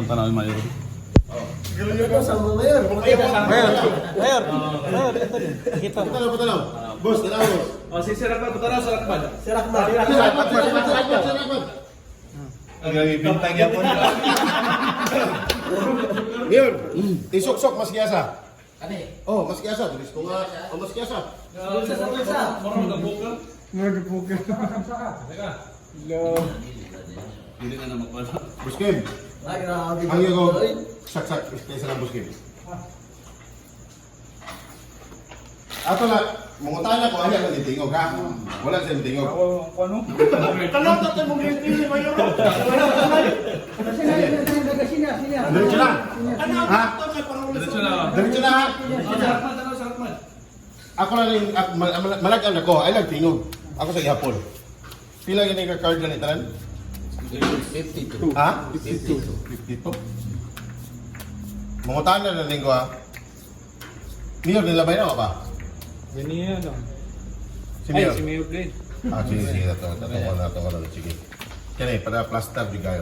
Ang tanawin mayor. Ito sa mayor. Mayor. Kita. Patalaw. Boss, tanaw boss. O, si Sirakman, patanaw sa Rakman. Sirakman. Ang bintang yan po niya. Ngayon, isok-sok mas kiyasa. Ano Oh, mas kiyasa. Tulis ko nga. Oh, mas kiyasa. Marunong nag-buka. Teka. Hindi ka na magpala. Boss Kim, Ay, grabe. ang iyo ko. Sak-sak. Kaysa lang Boss Kim. Ato na, mungutahan ako, ayaw na nitingog ha? Wala siya nitingog. Tanong natin mong hindi mayor. Diretso na! Ha? Diretso na. Diretso na ha? Sirakman, tanong sa Rakman. Ako lang yung, malagan ako, ay nagtingog. Ako sa ihapon. Pila yun yung card ganit tanan? 52. Ha? 52. Mungutahan na linggo ha? Mayor, nilabay na ako ba? Ganyan lang. Si Mayor? Si Mayor Blade. Ah, sige. Ito ko lang. Sige. Kaya para plaster di kayo.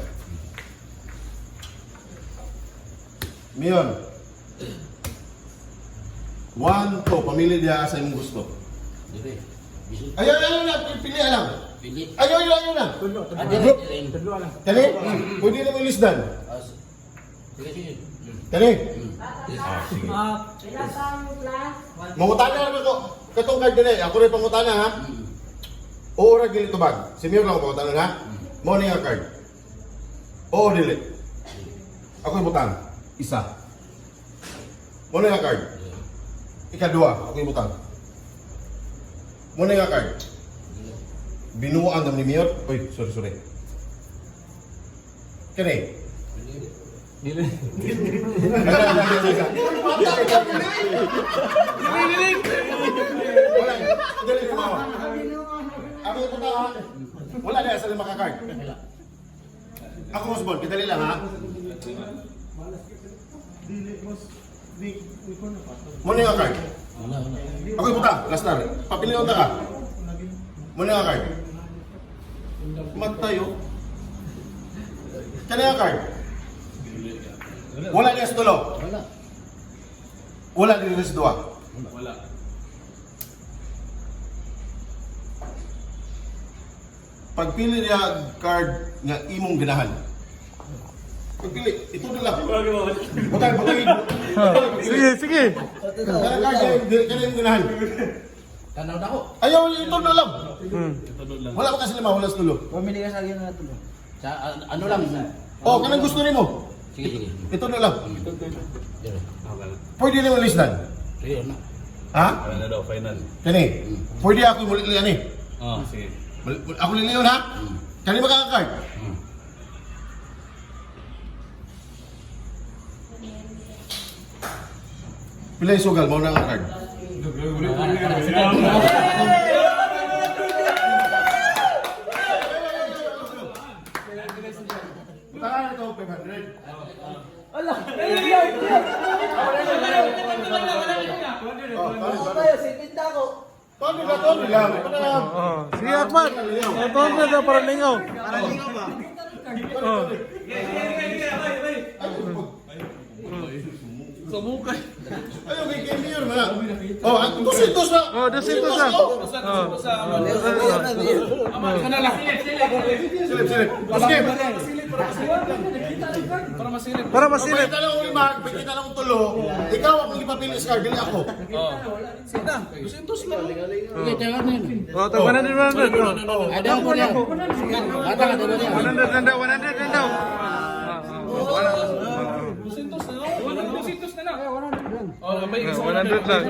Mayor. 1, 2. Pamili dia sa imong gusto. Ayaw na. Pili lang. Ayaw na. Kani? Pwede na mo ilisdan. Kani? Ah, sige. Mangutana naman ko. Katong card din eh. Ako rin pangutana ha. Oo ra gili tubag. Si Mayor lang ako pangutana ha. Mo ni nga card. Oo dili. Ako ibutang. Isa. Mo ni nga card. Ikadua. Ako ibutang. Mo ni nga card. Binuang naman ni Mayor. Uy, sorry. Kani? Dili. Wala. Dili ko mo. Ako ibutang ha. Wala na sa lima ka card. Ako mas bon. Kidali lang ha. Mo ni nga card. Ako ibutang. Last na. Papilion ta ka. Mo ni nga card. Matayo. Kani nga card. Wala niya sa tulo. Wala din sa dua. Wala. Pagpili niya card nga imong ganahan. Pagpili, ito na lang. Butang. Sige. Kaya card kaya yung ganahan. Tanaw na ko. Ayaw, ito na lang. Ito doon lang. Wala pa kasi lima, wala sa tulo. Pumili ka sa akin na ito. Sa ano lang. Oh, kanang gusto nimo. Sige. Ito na lang. Okay lang. Pwede na mo listan. Sige na. Ha? Wala na daw, final. Kani. Pwede ako mulit liyan eh. Oo, sige. Ako liliyon ha? Kani makaka-card. Pila yung sugal, mauna ang card. Butangan ito, 500. Tono lang. Sige, Akman. Ito na para lingaw. Kamukay. Ayaw, may mayor na. Oh, 200 na. Oh, 200 na. Silip. Skip. Para masilip. Pagkita lang akong imag, pagkita lang akong tulo, ikaw akong ipapili sa card, dili ako. Sige, tayo na yun. Oh, tag 100. Ada ko na. Ada ka dito. 100 na daw. Oh, may 100 lang.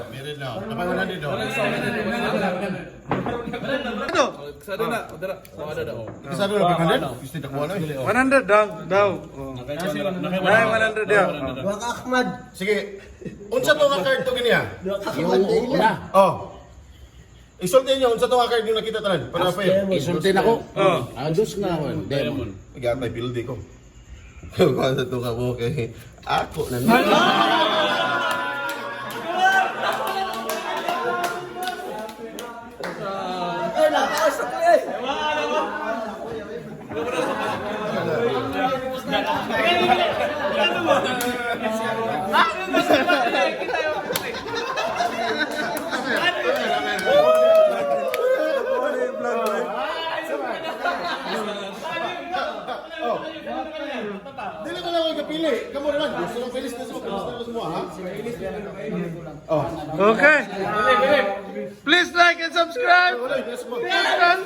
Meron na. Kapag wala dito. Ito. Sada na, dara. Ada daw. Isa doon, 500? Gusto na kuha na. 100 daw. Oh. Ay, 100 daw. Wak Ahmad. Sige. Unsa to nga card to kaniya? Una. Oh. Isulti niyo, unsa to nga card yung nakita tanan? Para pa yun. Isulti na ko. Oh. Ados na ako. Demon. Igatay pildi ko. Kung to ka mo kay ako na. Ay, nakakas ako eh. Dili ko lang ako kapili. Kamu naman, gusto ng pilis na mo, ha? Oh. Okay. Please like and subscribe. Wala, let's go. Please run.